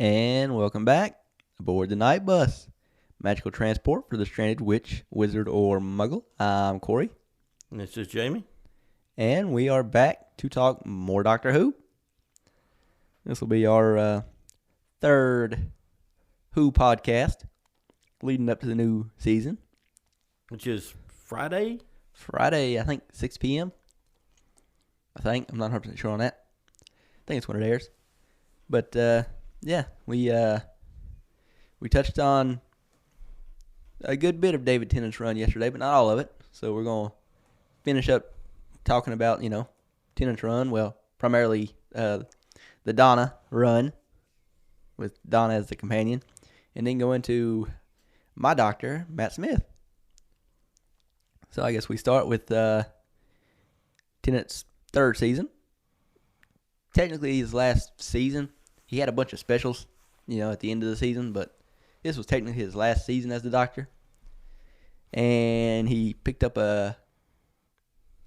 And welcome back aboard the Night Bus. Magical transport for the stranded witch, wizard, or muggle. I'm Corey. And this is Jamie. And we are back to talk more Doctor Who. This will be our third Who podcast leading up to the new season. Which is Friday? Friday, I think, 6 p.m. I'm not 100% sure on that. I think it's when it airs. But, yeah, we touched on a good bit of David Tennant's run yesterday, but not all of it. So we're going to finish up talking about, Tennant's run. Well, primarily the Donna run with Donna as the companion. And then go into my doctor, Matt Smith. So I guess we start with Tennant's third season. Technically his last season. He had a bunch of specials, at the end of the season, but this was technically his last season as the Doctor. And he picked up a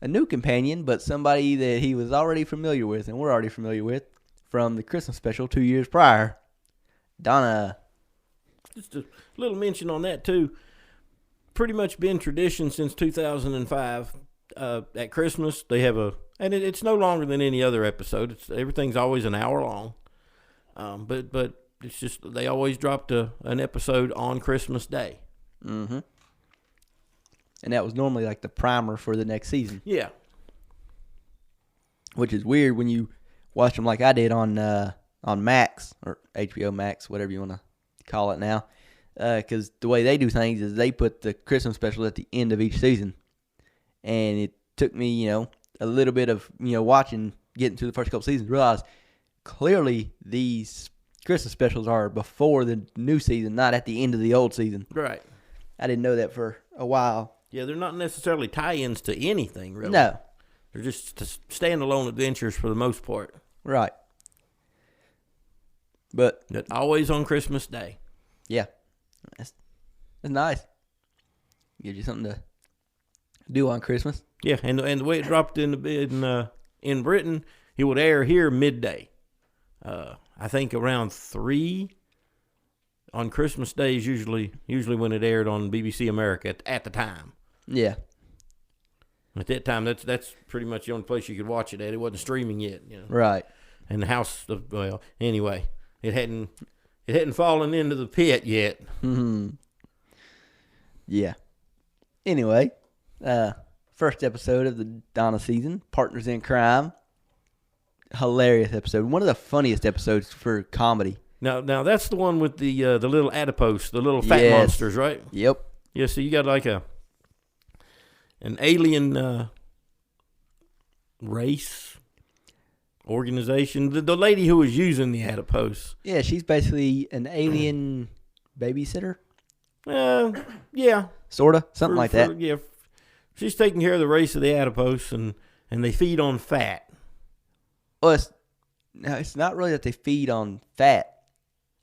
new companion, but somebody that he was already familiar with, and we're already familiar with, from the Christmas special 2 years prior, Donna. Just a little mention on that, too. Pretty much been tradition since 2005. At Christmas, they have and it's no longer than any other episode. Everything's always an hour long. But it's just they always dropped an episode on Christmas Day. Mm-hmm. And that was normally like the primer for the next season. Yeah. Which is weird when you watch them like I did on Max or HBO Max, whatever you want to call it now. Because the way they do things is they put the Christmas special at the end of each season. And it took me, a little bit of, watching, getting through the first couple seasons, to realize clearly these Christmas specials are before the new season, not at the end of the old season. Right. I didn't know that for a while. Yeah, they're not necessarily tie-ins to anything, really. No. They're just standalone adventures for the most part. Right. But always on Christmas Day. Yeah. That's nice. Gives you something to do on Christmas. Yeah, and the way it dropped in Britain, it would air here midday. I think around 3 on Christmas Day is usually when it aired on BBC America at the time. Yeah. At that time, that's pretty much the only place you could watch it at. It wasn't streaming yet, Right. And the house, anyway, it hadn't fallen into the pit yet. Mm-hmm. Yeah. Anyway, first episode of the Donna season, Partners in Crime. Hilarious episode. One of the funniest episodes for comedy. Now that's the one with the little adipose, the little fat monsters, right? Yep. Yeah, so you got like an alien race organization. The lady who was using the adipose. Yeah, she's basically an alien babysitter. Yeah. Sorta, something like that. Yeah, she's taking care of the race of the adipose, and they feed on fat. Well, it's not really that they feed on fat.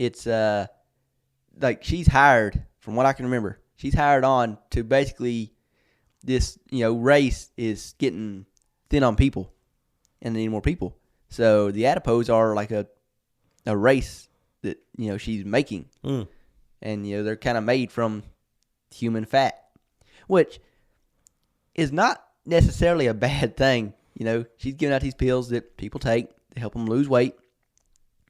It's like she's hired, from what I can remember, she's hired on to basically this, race is getting thin on people and they need more people. So the adipose are like a race that, she's making. Mm. And, they're kind of made from human fat, which is not necessarily a bad thing. She's giving out these pills that people take to help them lose weight.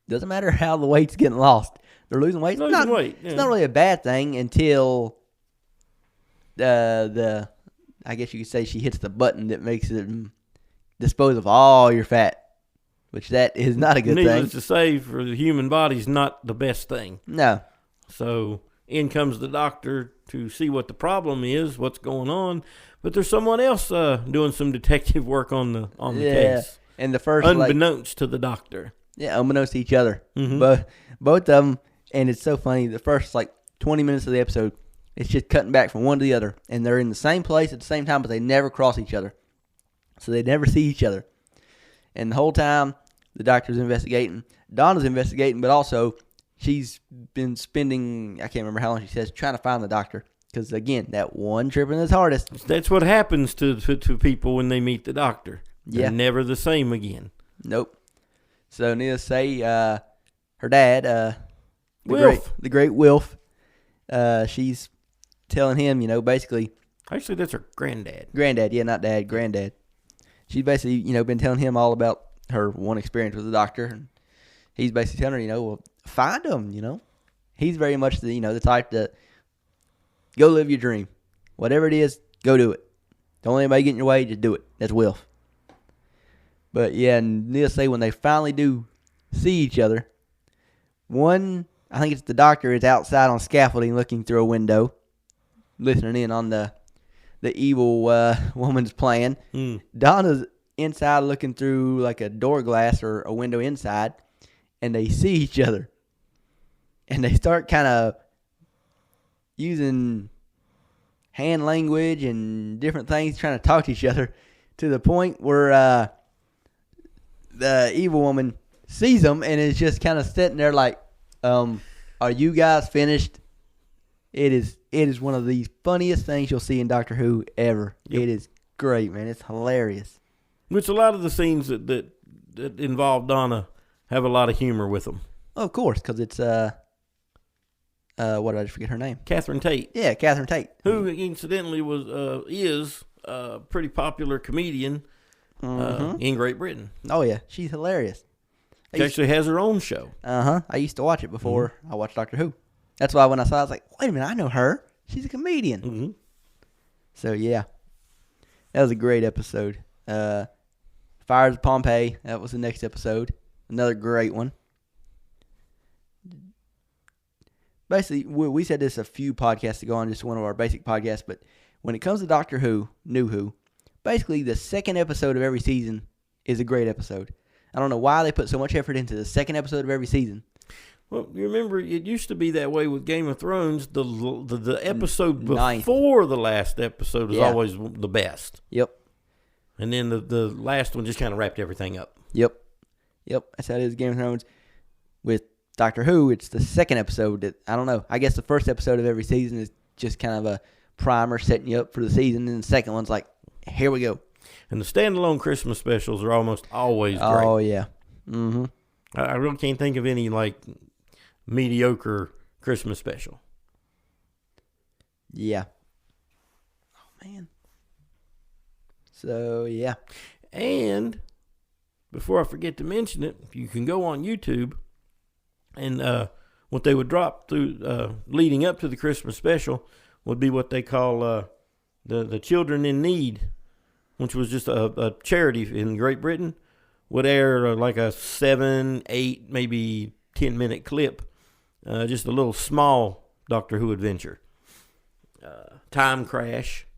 Doesn't matter how the weight's getting lost. They're losing weight. It's not really a bad thing until the I guess you could say she hits the button that makes it dispose of all your fat, which that is not a good thing. Needless to say, for the human body, is not the best thing. No. So in comes the doctor to see what the problem is, what's going on. But there's someone else doing some detective work on the case. And the first, unbeknownst to the doctor. Yeah, unbeknownst to each other. Mm-hmm. But both of them, and it's so funny, the first 20 minutes of the episode, it's just cutting back from one to the other. And they're in the same place at the same time, but they never cross each other. So they never see each other. And the whole time, the doctor's investigating. Donna's investigating, but also she's been spending, I can't remember how long she says, trying to find the doctor. Because, again, that one tripping is hardest. That's what happens to people when they meet the doctor. They're never the same again. Nope. So, needless to say, her dad, The great Wilf. She's telling him, basically. Actually, that's her granddad. Granddad, yeah, not dad, granddad. She's basically, been telling him all about her one experience with the doctor, and he's basically telling her, well, find him, He's very much the type to go live your dream. Whatever it is, go do it. Don't let anybody get in your way, just do it. That's Wilf. But yeah, and needless to say, when they finally do see each other, I think it's the doctor, is outside on scaffolding looking through a window, listening in on the evil woman's plan. Donna's inside looking through like a door glass or a window inside, and they see each other. And they start kind of using hand language and different things, trying to talk to each other, to the point where the evil woman sees them and is just kind of sitting there like, are you guys finished? It is one of the funniest things you'll see in Doctor Who ever. Yep. It is great, man. It's hilarious. Which a lot of the scenes that involve Donna have a lot of humor with them. Oh, of course, because it's what did I just forget her name? Catherine Tate. Yeah, Catherine Tate. Who incidentally is a pretty popular comedian in Great Britain. Oh yeah, she's hilarious. She actually has her own show. I used to watch it before I watched Doctor Who. That's why when I saw it, I was like, wait a minute, I know her. She's a comedian. So yeah, that was a great episode. Fires of Pompeii. That was the next episode. Another great one. Basically, we said this a few podcasts ago on just one of our basic podcasts, but when it comes to Doctor Who, New Who, basically the second episode of every season is a great episode. I don't know why they put so much effort into the second episode of every season. Well, you remember, it used to be that way with Game of Thrones. The episode before the last episode was always the best. Yep. And then the last one just kind of wrapped everything up. Yep. That's how it is with Game of Thrones. With Doctor Who, it's the second episode that, I don't know, I guess the first episode of every season is just kind of a primer setting you up for the season, and the second one's like, here we go. And the standalone Christmas specials are almost always great. Oh, yeah. I really can't think of any, mediocre Christmas special. Yeah. Oh, man. So, yeah. And before I forget to mention it, you can go on YouTube, and what they would drop through leading up to the Christmas special would be what they call the Children in Need, which was just a charity in Great Britain, would air like a 7, 8, maybe 10-minute clip, just a little small Doctor Who adventure. Time Crash,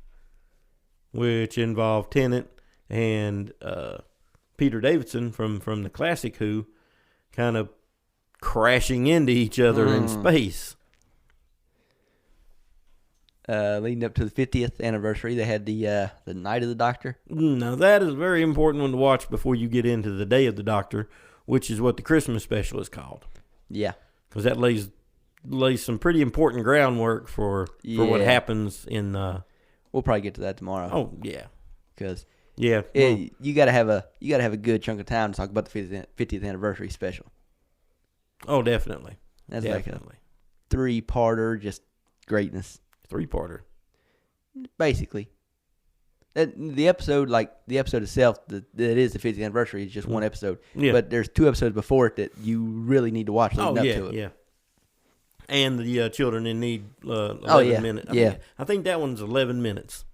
which involved Tennant and Peter Davison from the classic Who kind of crashing into each other in space. Leading up to the 50th anniversary, they had the Night of the Doctor. Now, that is a very important one to watch before you get into the Day of the Doctor, which is what the Christmas special is called. Yeah. Because that lays some pretty important groundwork for what happens in... we'll probably get to that tomorrow. Oh, yeah. Because you gotta have a good chunk of time to talk about the 50th anniversary special. Oh, definitely. That's definitely. Like a 3-parter, just greatness. 3-parter. Basically. The episode itself, that is the 50th anniversary, is just one episode. Yeah. But there's 2 episodes before it that you really need to watch leading up to it. Yeah. And the Children in Need, 11 minutes. I think that one's 11 minutes.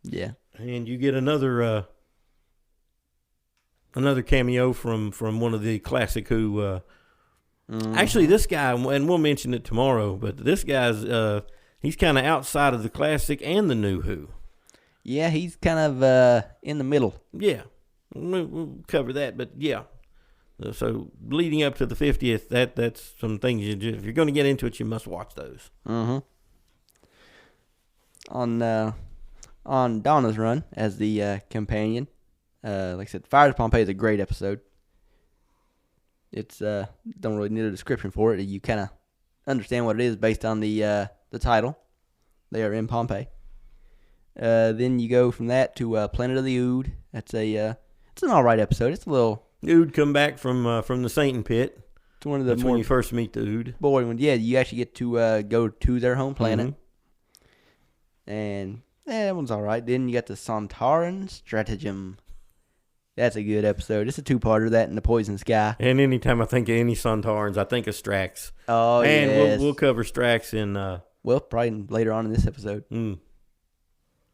Yeah. And you get another cameo from one of the classic Who. Actually, this guy, and we'll mention it tomorrow, but this guy's he's kind of outside of the classic and the New Who. Yeah, he's kind of in the middle. Yeah, we'll cover that, but yeah. So leading up to the 50th, that's some things if you're going to get into it, you must watch those. On Donna's run as the companion, like I said, Fires of Pompeii is a great episode. It's don't really need a description for it. You kind of understand what it is based on the title. They are in Pompeii. Then you go from that to Planet of the Ood. That's it's an all right episode. It's a little... Ood come back from the Satan pit. It's one of the That's when you first meet the Ood. boy ones. Yeah, you actually get to go to their home planet. And that one's all right. Then you got the Sontaran Stratagem. That's a good episode. It's a two-parter, that and the Poison Sky. And anytime I think of any Sontarans, I think of Strax. Oh, and yes. we'll cover Strax in... well, probably later on in this episode.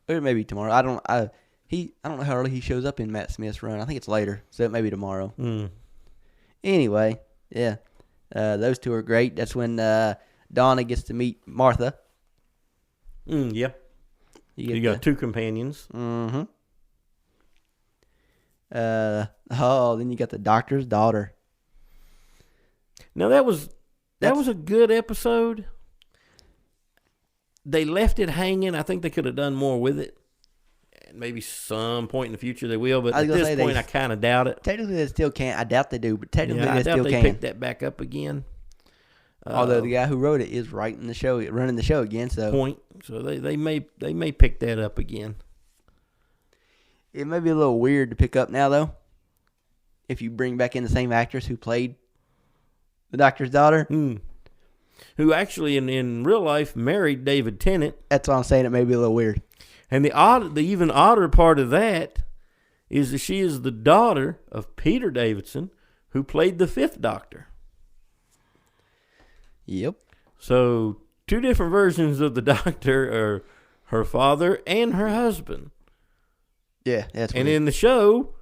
Or maybe tomorrow. I don't know how early he shows up in Matt Smith's run. I think it's later, so it may be tomorrow. Anyway, yeah. Those two are great. That's when Donna gets to meet Martha. Yeah. You got two companions. Mm-hmm. Then you got the doctor's daughter. Now that was a good episode. They left it hanging. I think they could have done more with it. And maybe some point in the future they will, but at this point I kind of doubt it. Technically they still can't. I doubt they do, but technically I they doubt still they can. pick that back up again. Although the guy who wrote it is running the show again, so they may pick that up again. It may be a little weird to pick up now, though, if you bring back in the same actress who played the doctor's daughter. Who actually, in real life, married David Tennant. That's why I'm saying it may be a little weird. And the even odder part of that is that she is the daughter of Peter Davidson, who played the Fifth Doctor. Yep. So, two different versions of the Doctor are her father and her husband. Yeah, that's and weird. In the show,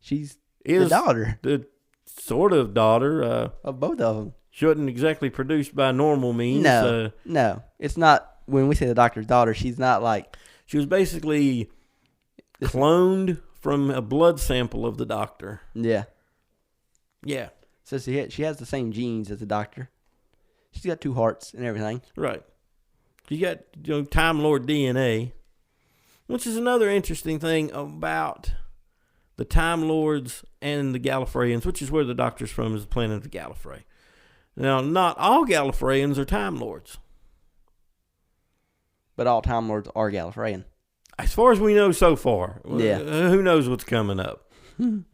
she's the daughter, the sort of daughter of both of them. She wasn't exactly produced by normal means. No, it's not. When we say the doctor's daughter, she's not like she was basically cloned from a blood sample of the doctor. Yeah. So she has the same genes as the doctor. She's got two hearts and everything. Right. You got Time Lord DNA. Which is another interesting thing about the Time Lords and the Gallifreyans, which is where the Doctor's from, is the planet of Gallifrey. Now, not all Gallifreyans are Time Lords. But all Time Lords are Gallifreyan. As far as we know so far. Yeah. Who knows what's coming up? Who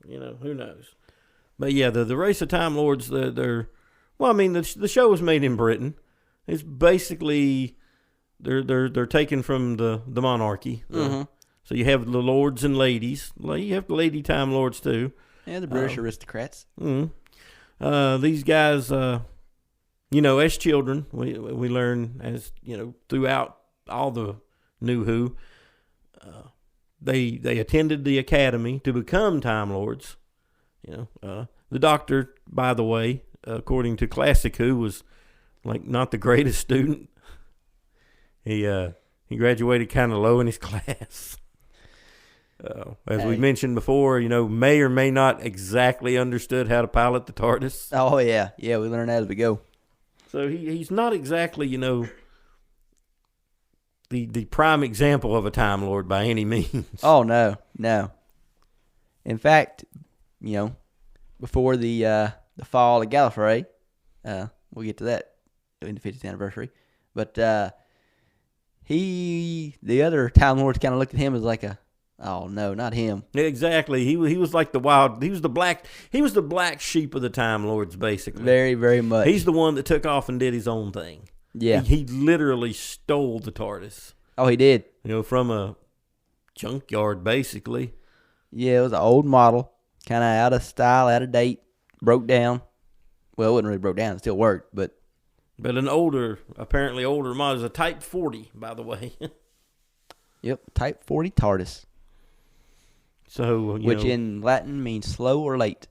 knows? But yeah, the race of Time Lords, the show was made in Britain. It's basically... They're taken from the monarchy. Mm-hmm. So you have the lords and ladies. You have the lady Time Lords too. Yeah, the British aristocrats. Mm-hmm. These guys, as children, we learn as throughout all the New Who. They attended the academy to become Time Lords. The Doctor, by the way, according to Classic Who, was not the greatest student. He graduated kind of low in his class. As we mentioned before, may or may not exactly understood how to pilot the TARDIS. Oh, yeah. Yeah, we learned that as we go. So he's not exactly, the prime example of a Time Lord by any means. Oh, no. In fact, before the fall of Gallifrey, we'll get to that in the 50th anniversary, but the other Time Lords kind of looked at him as like oh no, not him. Exactly. He was like he was the black sheep of the Time Lords, basically. Very, very much. He's the one that took off and did his own thing. Yeah. He literally stole the TARDIS. Oh, he did. From a junkyard, basically. Yeah, it was an old model, kind of out of style, out of date, broke down. Well, it wasn't really broke down. It still worked, but an apparently older model is a Type 40, by the way. Yep, Type 40 TARDIS. So, which in Latin means slow or late.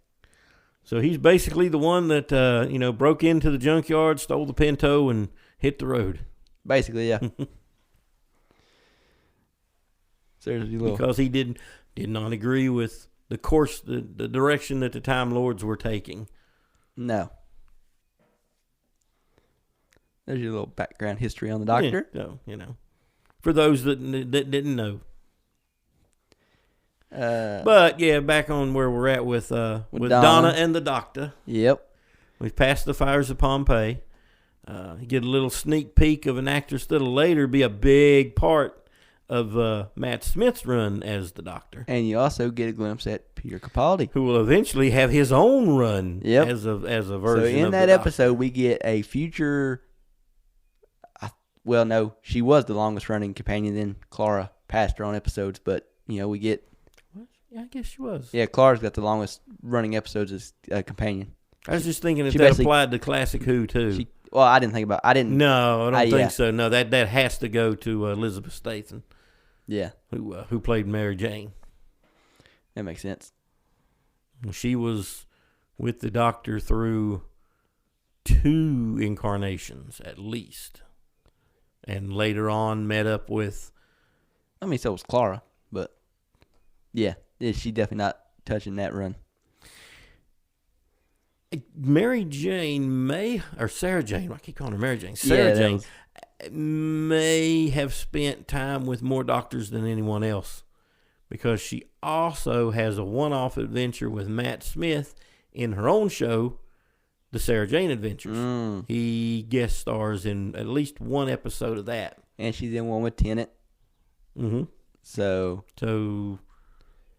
So he's basically the one that, broke into the junkyard, stole the Pinto, and hit the road. Basically, yeah. Because he did not agree with the course, the direction that the Time Lords were taking. No. There's your little background history on the Doctor. Yeah, so, for those that didn't know. But yeah, back on where we're at with Donna and the Doctor. Yep. We've passed the fires of Pompeii. You get a little sneak peek of an actress that'll later be a big part of Matt Smith's run as the Doctor. And you also get a glimpse at Peter Capaldi, who will eventually have his own run as a version So in of that the episode, we get a future... Well, no, she was the longest running companion. Then Clara passed her on episodes, but we get. Yeah, I guess she was. Yeah, Clara's got the longest running episodes as a companion. I was just thinking if that applied to Classic Who too. I didn't think about. I didn't. No, I don't think so. No, that has to go to Elizabeth Statham. Yeah, who played Mary Jane. That makes sense. She was with the Doctor through 2 incarnations at least. And later on met up with... I mean, so was Clara, but... Yeah, she definitely not touching that run. Mary Jane or Sarah Jane, I keep calling her Mary Jane. Sarah Jane may have spent time with more Doctors than anyone else. Because she also has a one-off adventure with Matt Smith in her own show, The Sarah Jane Adventures. He guest stars in at least one episode of that. And she's in one with Tennant. Mm-hmm. So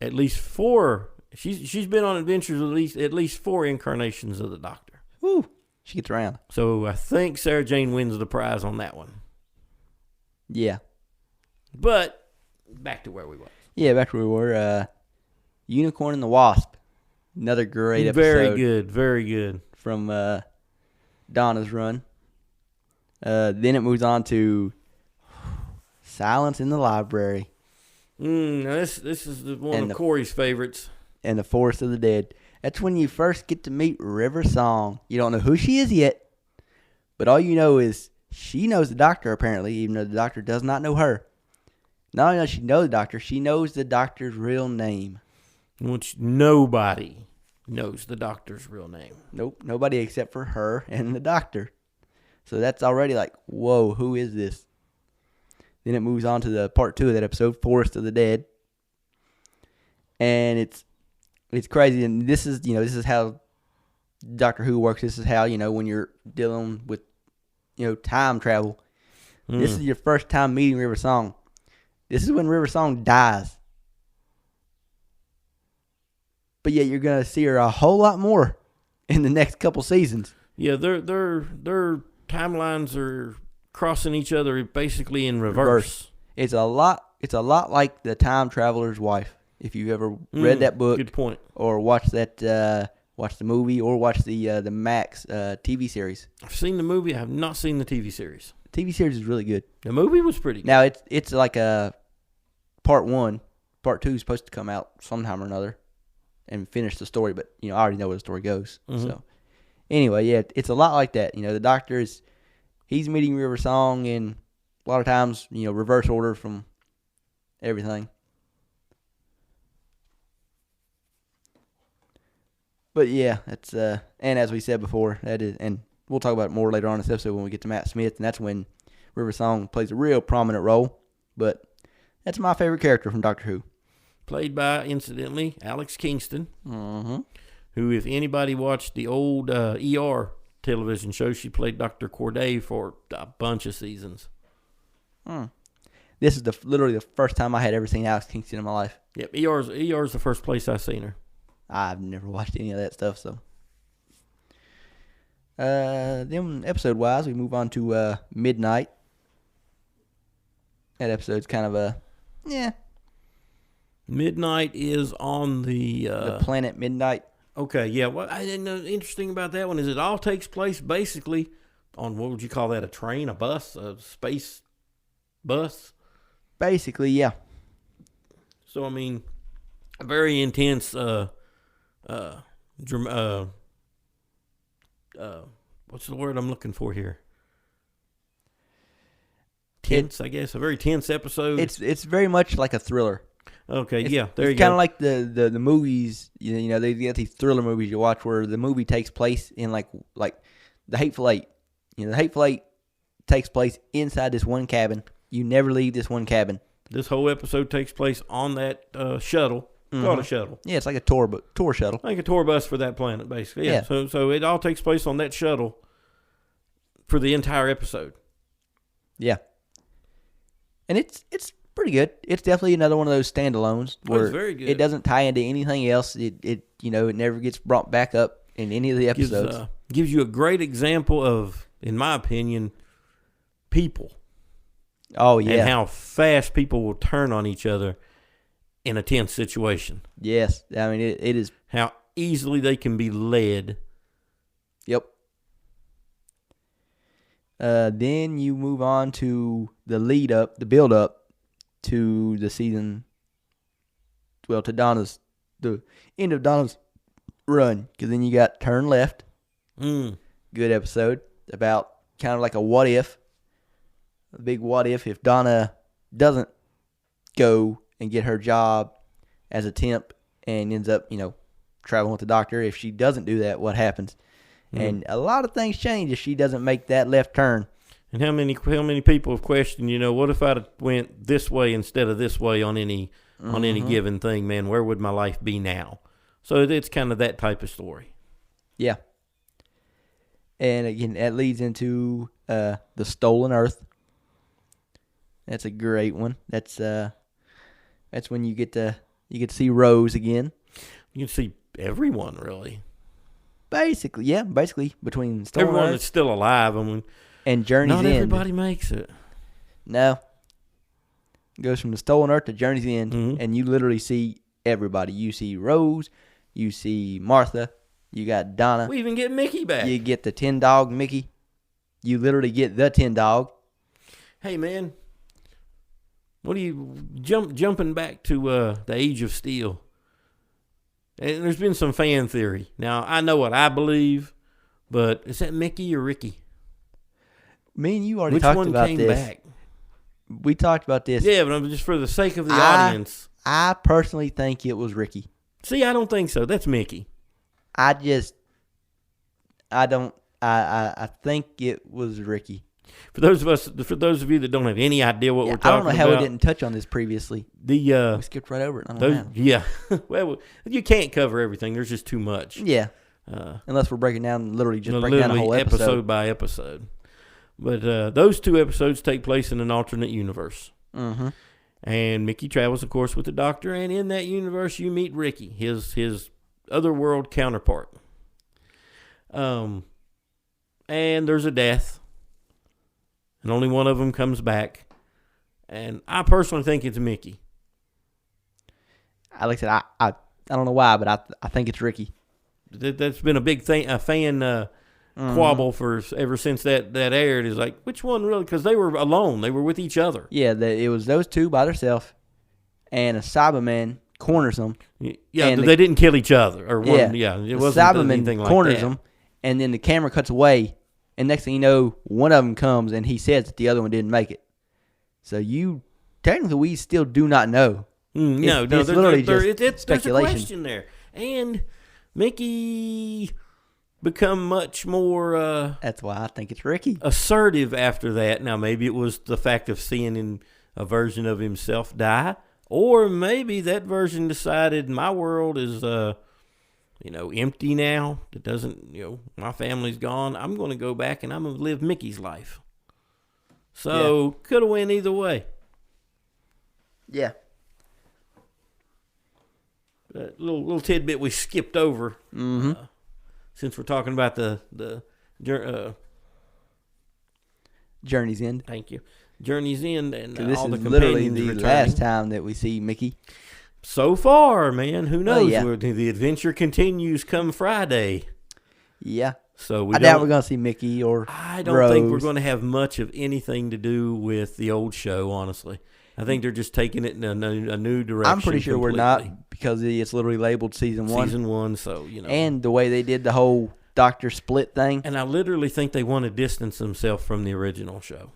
at least 4. She's been on adventures at least 4 incarnations of the Doctor. Woo! She gets around. So I think Sarah Jane wins the prize on that one. Yeah. But back to where we were. Yeah, back to where we were. Unicorn and the Wasp. Another great episode. Very good. Very good. From Donna's run. Then it moves on to Silence in the Library. This is one of Corey's favorites. And the Forest of the Dead. That's when you first get to meet River Song. You don't know who she is yet, but all you know is she knows the Doctor, apparently, even though the Doctor does not know her. Not only does she know the Doctor, she knows the Doctor's real name. Which nobody knows the Doctor's real name. Nope, nobody except for her and the Doctor. So that's already like, whoa, who is this? Then it moves on to the part 2 of that episode, Forest of the Dead. And it's crazy, and this is how Doctor Who works. This is how, when you're dealing with, time travel. This is your first time meeting River Song. This is when River Song dies. But yet you're going to see her a whole lot more in the next couple seasons. Yeah, their timelines are crossing each other basically in reverse. It's a lot like The Time Traveler's Wife. If you've ever read that book, good point, or watched that, watch the movie, or watch the Max TV series. I've seen the movie. I have not seen the TV series. The TV series is really good. The movie was pretty good. Now it's like a part 1, part 2 is supposed to come out sometime or another, and finish the story. But I already know where the story goes. Mm-hmm. So anyway, yeah, it's a lot like that. The Doctor he's meeting River Song in a lot of times, reverse order from everything. But yeah, that's and as we said before, that is, and we'll talk about it more later on in this episode when we get to Matt Smith, and that's when River Song plays a real prominent role. But that's my favorite character from Doctor Who. Played by, incidentally, Alex Kingston, mm-hmm. who, if anybody watched the old ER television show, she played Dr. Corday for a bunch of seasons. This is literally the first time I had ever seen Alex Kingston in my life. Yep, ER's the first place I've seen her. I've never watched any of that stuff, so. Then episode-wise, we move on to Midnight. That episode's kind of yeah. Midnight is on the planet Midnight. Okay, yeah. What I didn't know interesting about that one is it all takes place basically on, what would you call that, a train, a bus, a space bus? Basically, yeah. So, I mean, a very intense what's the word I'm looking for here? Tense, I guess. A very tense episode. It's very much like a thriller. Okay, yeah, there you go. It's kind of like the movies, they get these thriller movies you watch where the movie takes place in like The Hateful Eight. The Hateful Eight takes place inside this one cabin. You never leave this one cabin. This whole episode takes place on that shuttle. Mm-hmm. Called a shuttle. Yeah, it's like a tour shuttle. Like a tour bus for that planet, basically. Yeah. So it all takes place on that shuttle for the entire episode. Yeah. And it's pretty good. It's definitely another one of those standalones where it's very good. it doesn't tie into anything else. It never gets brought back up in any of the episodes. Gives you a great example of, in my opinion, people. Oh, yeah. And how fast people will turn on each other in a tense situation. Yes. I mean, it is. How easily they can be led. Yep. Then you move on to the build up to the season. Well, to the end of Donna's run. Because then you got Turn Left. Good episode about kind of like a what if. A big what if Donna doesn't go and get her job as a temp and ends up, traveling with the doctor. If she doesn't do that, what happens? And a lot of things change if she doesn't make that left turn. And how many people have questioned, what if I'd went this way instead of this way on any given thing, man? Where would my life be now? So it's kind of that type of story. Yeah. And again, that leads into the Stolen Earth. That's a great one. That's when you get to see Rose again. You can see everyone, really. Basically between Stolen everyone Earth that's still alive. and Journey's End. Not everybody makes it. No. It goes from the Stolen Earth to Journey's End, and you literally see everybody. You see Rose, you see Martha, you got Donna. We even get Mickey back. You get the 10 Dog Mickey. You literally get the 10 Dog. Hey, man. What are you jumping back to the Age of Steel? And there's been some fan theory. Now, I know what I believe, but is that Mickey or Ricky? Me and you already talked about this. Which one came back? We talked about this. Yeah, but just for the sake of the audience. I personally think it was Ricky. See, I don't think so. That's Mickey. I think it was Ricky. For those of you that don't have any idea what we're talking about. I don't know how we didn't touch on this previously. We skipped right over it. I don't know. Yeah. Well, you can't cover everything. There's just too much. Yeah. Unless we're breaking down, breaking down a whole episode by episode. But those two episodes take place in an alternate universe. Mm-hmm. And Mickey travels, of course, with the doctor. And in that universe, you meet Ricky, his otherworld counterpart. And there's a death. And only one of them comes back. And I personally think it's Mickey. Like I said, I don't know why, but I think it's Ricky. That's been a big thing, a fan quabble for ever since that aired. Is like, which one really? Because they were alone. They were with each other. Yeah, it was those two by themselves. And a Cyberman corners them. Yeah, and they didn't kill each other. Or one, it wasn't anything like that. Corners them, and then the camera cuts away. And next thing you know, one of them comes and he says that the other one didn't make it. So technically, we still do not know. No, it's literally just speculation. There's a question there. And Mickey become much more... that's why I think it's Ricky. Assertive after that. Now, maybe it was the fact of seeing a version of himself die. Or maybe that version decided my world is... empty now. It doesn't, my family's gone. I'm going to go back and I'm going to live Mickey's life. So, could have went either way. Yeah. That little tidbit we skipped over. Since we're talking about the Journey's End. Thank you. Journey's End and all the companions literally the returning. last time that we see Mickey. So far, man, who knows? Yeah. The adventure continues come Friday. Yeah. So I doubt we're going to see Mickey or I don't Rose. think we're going to have much of anything to do with the old show, honestly. I think they're just taking it in a new direction. I'm pretty sure completely. We're not because it's literally labeled Season 1. Season 1, so, And the way they did the whole Doctor Split thing. And I literally think they want to distance themselves from the original show.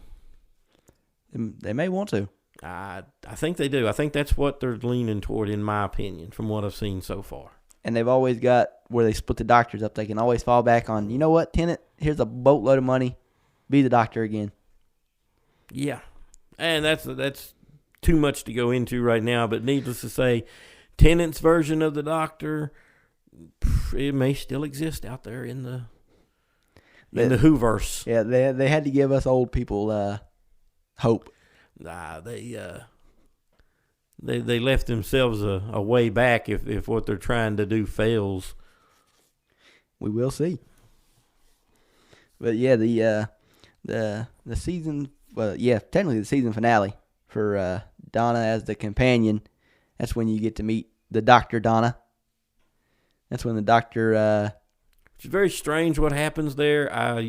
They may want to. I think they do. I think that's what they're leaning toward, in my opinion, from what I've seen so far. And they've always got where they split the doctors up. They can always fall back on, you know what, Tennant, here's a boatload of money. Be the doctor again. Yeah. And that's too much to go into right now, but needless to say, Tennant's version of the doctor, it may still exist out there in the Whoverse. Yeah, they had to give us old people hope. Nah, they left themselves a way back if what they're trying to do fails. We will see. But yeah, the season, well, yeah, technically the season finale for Donna as the companion. That's when you get to meet the Dr. Donna. That's when the doctor. It's very strange what happens there. I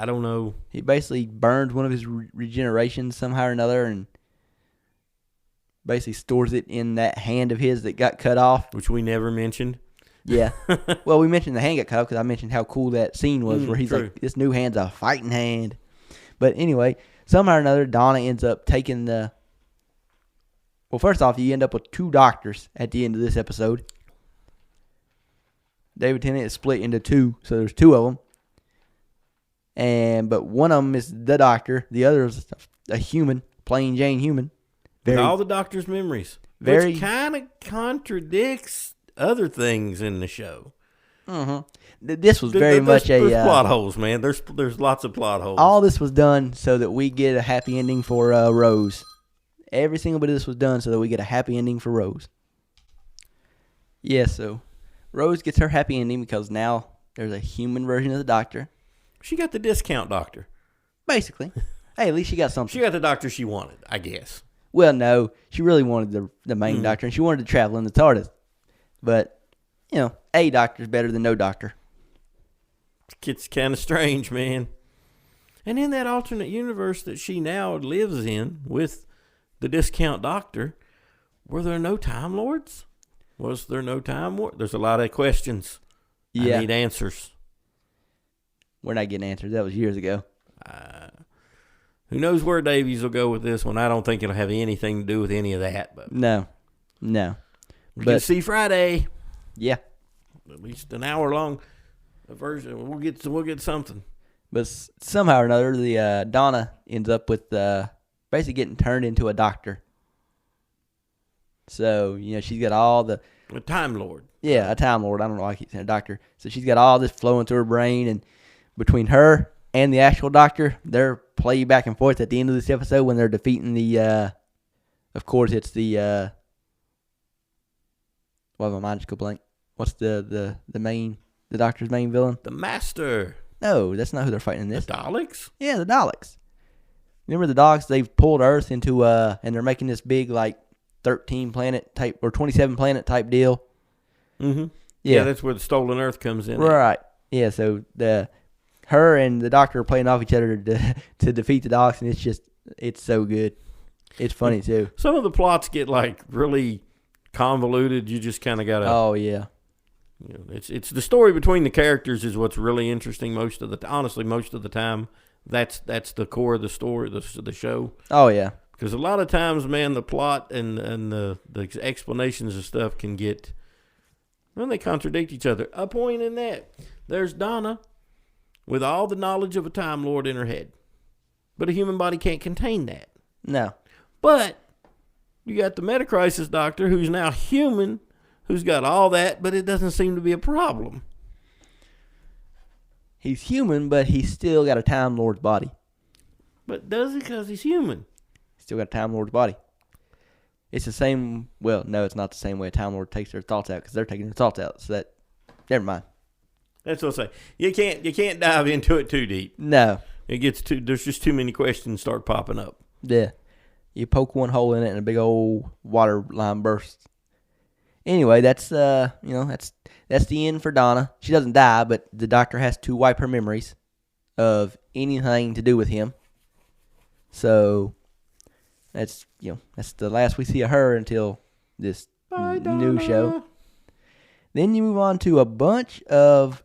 don't know. He basically burns one of his regenerations somehow or another, and basically stores it in that hand of his that got cut off, which we never mentioned. Yeah. Well, we mentioned the hand got cut off because I mentioned how cool that scene was where he's true. like, this new hand's a fighting hand. But anyway, somehow or another, Donna ends up taking the... Well, first off, you end up with 2 doctors at the end of this episode. David Tennant is split into 2, so there's 2 of them. But one of them is the doctor. The other is a human, plain Jane human. With all the doctor's memories. Which kind of contradicts other things in the show. Mm-hmm. This was very much there's plot holes, man. There's lots of plot holes. All this was done so that we get a happy ending for Rose. Every single bit of this was done so that we get a happy ending for Rose. Yeah, so Rose gets her happy ending because now there's a human version of the doctor. She got the discount doctor. Basically. Hey, at least she got something. She got the doctor she wanted, I guess. Well, no. She really wanted the main doctor, and she wanted to travel in the TARDIS. But, you know, a doctor's better than no doctor. It's kind of strange, man. And in that alternate universe that she now lives in with the discount doctor, were there no Time Lords? Was there no Time War? There's a lot of questions. Yeah. I need answers. We're not getting answers. That was years ago. Who knows where Davies will go with this one? I don't think it'll have anything to do with any of that. But No. We can see Friday. Yeah. At least an hour long version. We'll get something. But somehow or another, the Donna ends up with basically getting turned into a doctor. So, you know, she's got all the... A Time Lord. Yeah, a Time Lord. I don't know why I keep saying a doctor. So she's got all this flowing through her brain, and between her and the actual doctor, they're play back and forth at the end of this episode when they're defeating the... of course, it's the... Why my mind just go blank? What's the doctor's main villain? The Master. No, that's not who they're fighting in this. The Daleks? Yeah, the Daleks. Remember the dogs? They've pulled Earth into and they're making this big like 13 planet type or 27 planet type deal. Mm-hmm. Yeah, that's where the Stolen Earth comes in. Right. Yeah. So her and the doctor are playing off each other to defeat the dogs, and it's so good. It's funny too. Some of the plots get like really convoluted. You just kind of gotta. Oh yeah. You know, it's the story between the characters is what's really interesting most of the time. That's the core of the story, the show. Oh yeah. Because a lot of times, man, the plot and the explanations and stuff can get, well, they contradict each other. A point in that, there's Donna with all the knowledge of a Time Lord in her head, but a human body can't contain that. No. But you got the Metacrisis doctor who's now human, who's got all that, but it doesn't seem to be a problem. He's human, but he's still got a Time Lord's body. But does he? Because he's human. Still got a Time Lord's body. It's the same. Well, no, it's not the same way a Time Lord takes their thoughts out because they're taking their thoughts out. So that, never mind. That's what I say. You can't dive into it too deep. No, it gets too. There's just too many questions start popping up. Yeah, you poke one hole in it and a big old water line bursts. Anyway, that's the end for Donna. She doesn't die, but the doctor has to wipe her memories of anything to do with him. So that's the last we see of her until this new show. Then you move on to a bunch of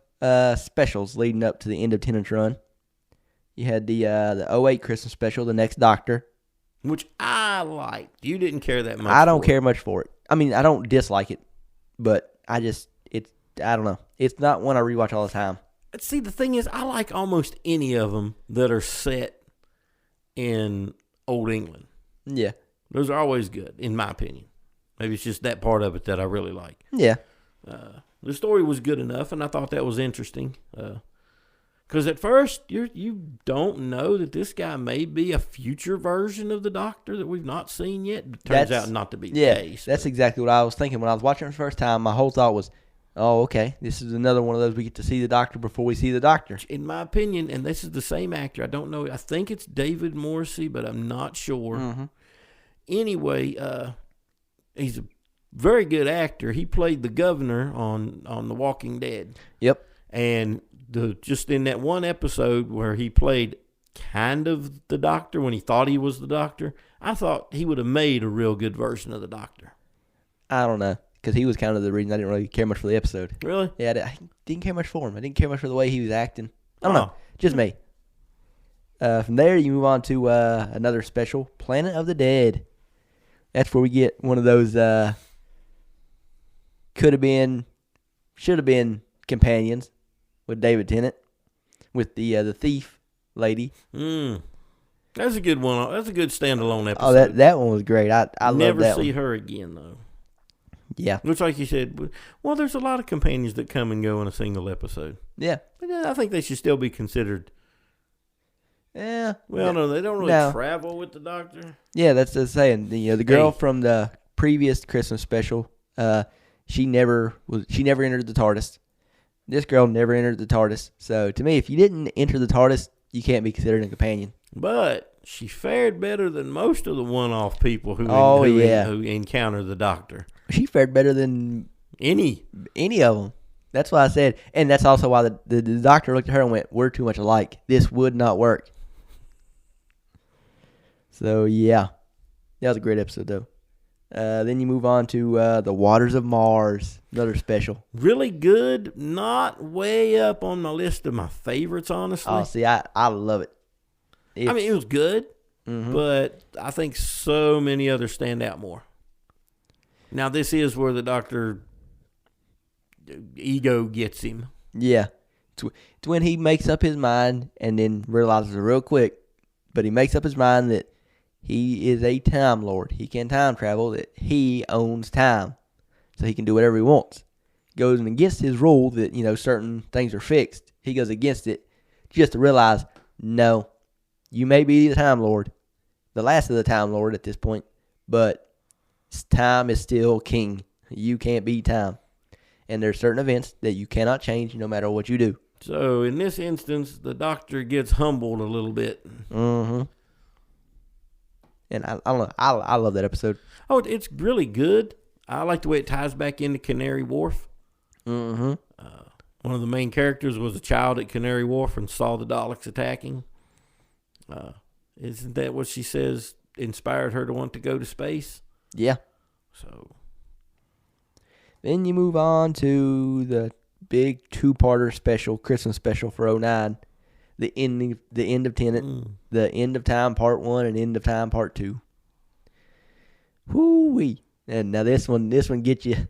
specials leading up to the end of Tennant's run. You had the 08 Christmas special, The Next Doctor, which I liked. You didn't care that much. I don't care much for it. I mean, I don't dislike it, but I don't know. It's not one I rewatch all the time. See, the thing is, I like almost any of them that are set in Old England. Yeah. Those are always good, in my opinion. Maybe it's just that part of it that I really like. Yeah. The story was good enough, and I thought that was interesting. Because at first, you don't know that this guy may be a future version of the Doctor that we've not seen yet. It turns out not to be the case. That's exactly what I was thinking when I was watching it for the first time. My whole thought was, oh, okay, this is another one of those we get to see the Doctor before we see the Doctor. In my opinion, and this is the same actor. I don't know. I think it's David Morrissey, but I'm not sure. Mm-hmm. Anyway, he's a very good actor. He played the governor on The Walking Dead. Yep. And just in that one episode where he played kind of the Doctor when he thought he was the Doctor, I thought he would have made a real good version of the Doctor. I don't know, because he was kind of the reason I didn't really care much for the episode. Really? Yeah, I didn't care much for him. I didn't care much for the way he was acting. I don't know. Just me. From there, you move on to another special, Planet of the Dead. That's where we get one of those could have been, should have been companions with David Tennant, with the thief lady. That's a good one. That's a good standalone episode. Oh, that one was great. I love that one. Never see her again, though. Yeah. Looks like you said, well, there's a lot of companions that come and go in a single episode. Yeah. But I think they should still be considered. Yeah. Well, no, they don't really travel with the Doctor. Yeah, that's the saying. The girl from the previous Christmas special, she never entered the TARDIS. This girl never entered the TARDIS. So, to me, if you didn't enter the TARDIS, you can't be considered a companion. But she fared better than most of the one-off people who encounter the Doctor. She fared better than any of them. That's why I said, and that's also why the Doctor looked at her and went, "We're too much alike. This would not work." So, yeah. That was a great episode, though. Then you move on to The Waters of Mars, another special. Really good. Not way up on my list of my favorites, honestly. Oh, see, I love it. It was good, but I think so many others stand out more. Now, this is where the Doctor ego gets him. Yeah. It's when he makes up his mind and then realizes it real quick, but he makes up his mind that he is a Time Lord. He can time travel, that he owns time. So he can do whatever he wants. Goes against his rule that, certain things are fixed. He goes against it just to realize, no, you may be the Time Lord, the last of the Time Lord at this point, but time is still king. You can't beat time. And there's certain events that you cannot change no matter what you do. So in this instance, the Doctor gets humbled a little bit. Mm-hmm. And I don't know. I love that episode. Oh, it's really good. I like the way it ties back into Canary Wharf. Mm-hmm. One of the main characters was a child at Canary Wharf and saw the Daleks attacking. Isn't that what she says inspired her to want to go to space? Yeah. So then you move on to the big two-parter special, Christmas special for 2009. The end of Tennant, the End of Time Part 1 and End of Time Part 2. Whoo-wee. And now this one gets you.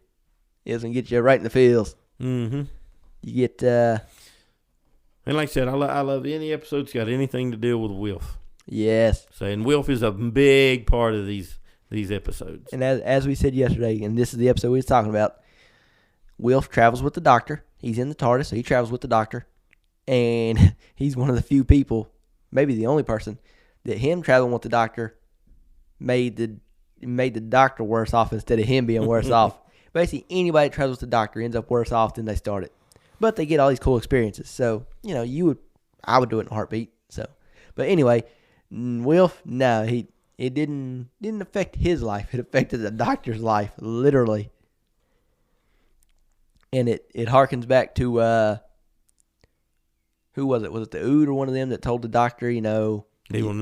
This one gets you right in the feels. Mm-hmm. You get and like I said, I love any episode that's got anything to deal with Wilf. Yes. So, and Wilf is a big part of these episodes. And as we said yesterday, and this is the episode we was talking about, Wilf travels with the Doctor. He's in the TARDIS, so he travels with the Doctor. And he's one of the few people, maybe the only person, that him traveling with the Doctor made the Doctor worse off instead of him being worse off. Basically, anybody that travels with the Doctor ends up worse off than they started. But they get all these cool experiences. So, I would do it in a heartbeat. So, but anyway, Wilf, no, it didn't affect his life. It affected the Doctor's life, literally. And it harkens back to who was it? Was it the Ood or one of them that told the Doctor, he will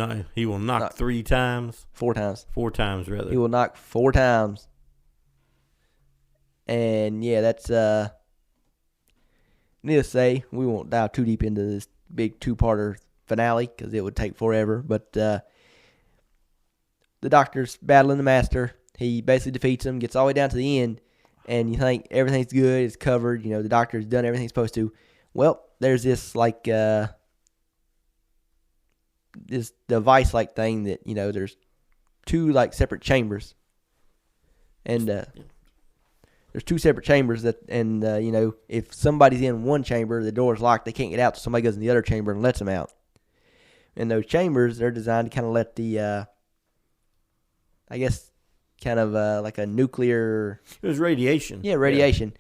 knock 3 times. 4 times. 4 times, rather. He will knock 4 times. And yeah, that's needless to say, we won't dive too deep into this big 2-parter finale because it would take forever. But the Doctor's battling the Master. He basically defeats him, gets all the way down to the end, and you think everything's good, it's covered, the Doctor's done everything he's supposed to. Well, there's this this device thing that there's 2 separate chambers, and there's two separate chambers and if somebody's in one chamber, the door's locked, they can't get out, so somebody goes in the other chamber and lets them out. And those chambers, they're designed to kind of let the, I guess, kind of like a nuclear. It was radiation. Yeah, radiation.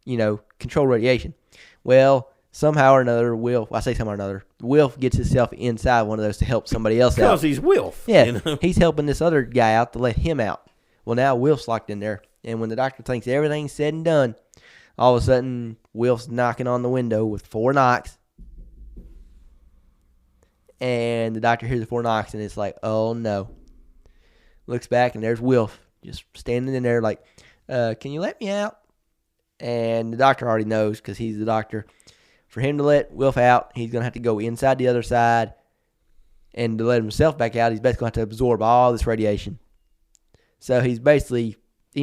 Yeah. Control radiation. Well, somehow or another, Wilf gets himself inside one of those to help somebody else out. Because he's Wilf. Yeah, he's helping this other guy out to let him out. Well, now Wilf's locked in there. And when the doctor thinks everything's said and done, all of a sudden, Wilf's knocking on the window with 4 knocks. And the doctor hears the 4 knocks, and it's like, oh, no. Looks back, and there's Wilf just standing in there like, can you let me out? And the doctor already knows because he's the doctor. For him to let Wilf out, he's going to have to go inside the other side. And to let himself back out, he's basically going to have to absorb all this radiation. So he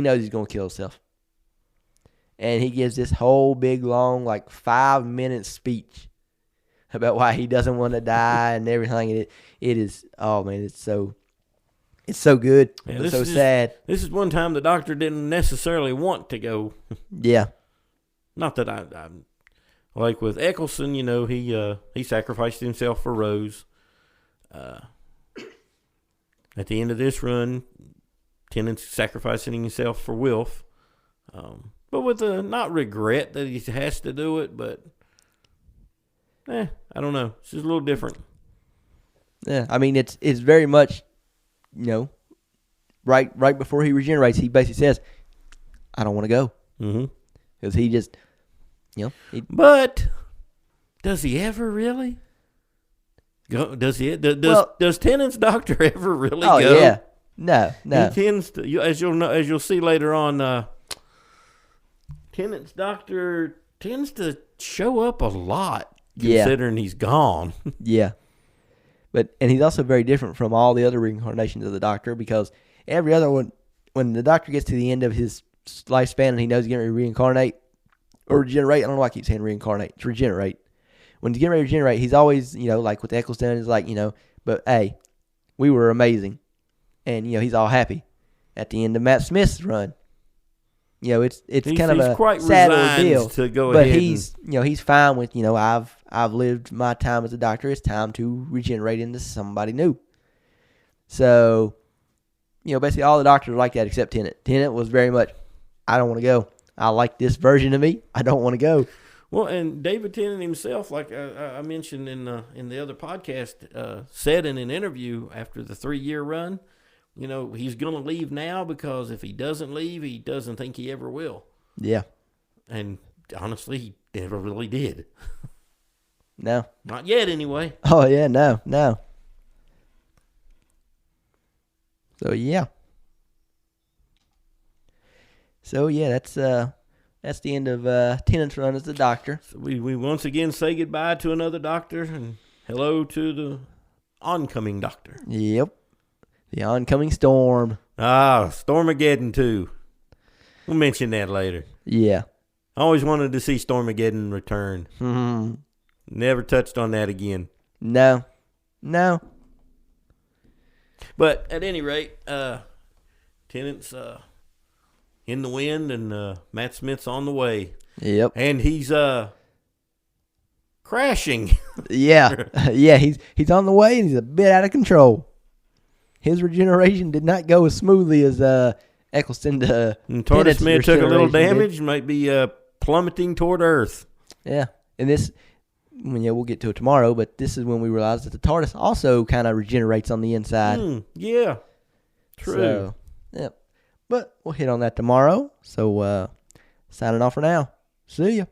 knows he's going to kill himself. And he gives this whole big, long, 5-minute speech about why he doesn't want to die and everything. And it is, oh man, it's so good. Yeah, it's so sad. This is one time the doctor didn't necessarily want to go. Yeah. Not that I'm like with Eccleston, he sacrificed himself for Rose. At the end of this run, Tennant's sacrificing himself for Wilf. But with not regret that he has to do it, but I don't know. It's just a little different. Yeah, I mean it's very much, right before he regenerates, he basically says, "I don't want to go," because he just, But does he ever really go? Does he? Does Tennant's doctor ever really go? Oh yeah, no. He tends to, as you'll see later on. Tennant's doctor tends to show up a lot, considering he's gone. Yeah. And he's also very different from all the other reincarnations of the Doctor, because every other one, when the Doctor gets to the end of his lifespan and he knows he's going to reincarnate or regenerate, I don't know why I keep saying reincarnate, it's regenerate. When he's getting ready to regenerate, he's always, like with Eccleston, it's like, but hey, we were amazing. And, he's all happy. At the end of Matt Smith's run, it's kind of a sad ordeal. To go but ahead he's fine with, I've lived my time as a doctor. It's time to regenerate into somebody new. So, basically all the doctors are like that except Tennant. Tennant was very much, I don't want to go. I like this version of me. I don't want to go. Well, and David Tennant himself, like I mentioned in the other podcast, said in an interview after the 3-year run, he's going to leave now because if he doesn't leave, he doesn't think he ever will. Yeah. And honestly, he never really did. No. Not yet, anyway. Oh, yeah, no. So, yeah. That's the end of Tennant's run as the Doctor. So we once again say goodbye to another Doctor and hello to the oncoming Doctor. Yep. The oncoming storm. Stormageddon 2. We'll mention that later. Yeah. I always wanted to see Stormageddon return. Mm-hmm. Never touched on that again. No. But at any rate, Tennant's in the wind and Matt Smith's on the way. Yep. And he's crashing. Yeah. Yeah, he's on the way and he's a bit out of control. His regeneration did not go as smoothly as Eccleston to TARDIS Smith took a little damage and might be plummeting toward Earth. Yeah. And this, we'll get to it tomorrow, but this is when we realized that the TARDIS also kind of regenerates on the inside. Yeah. True. So, yeah. But we'll hit on that tomorrow. So, signing off for now. See ya.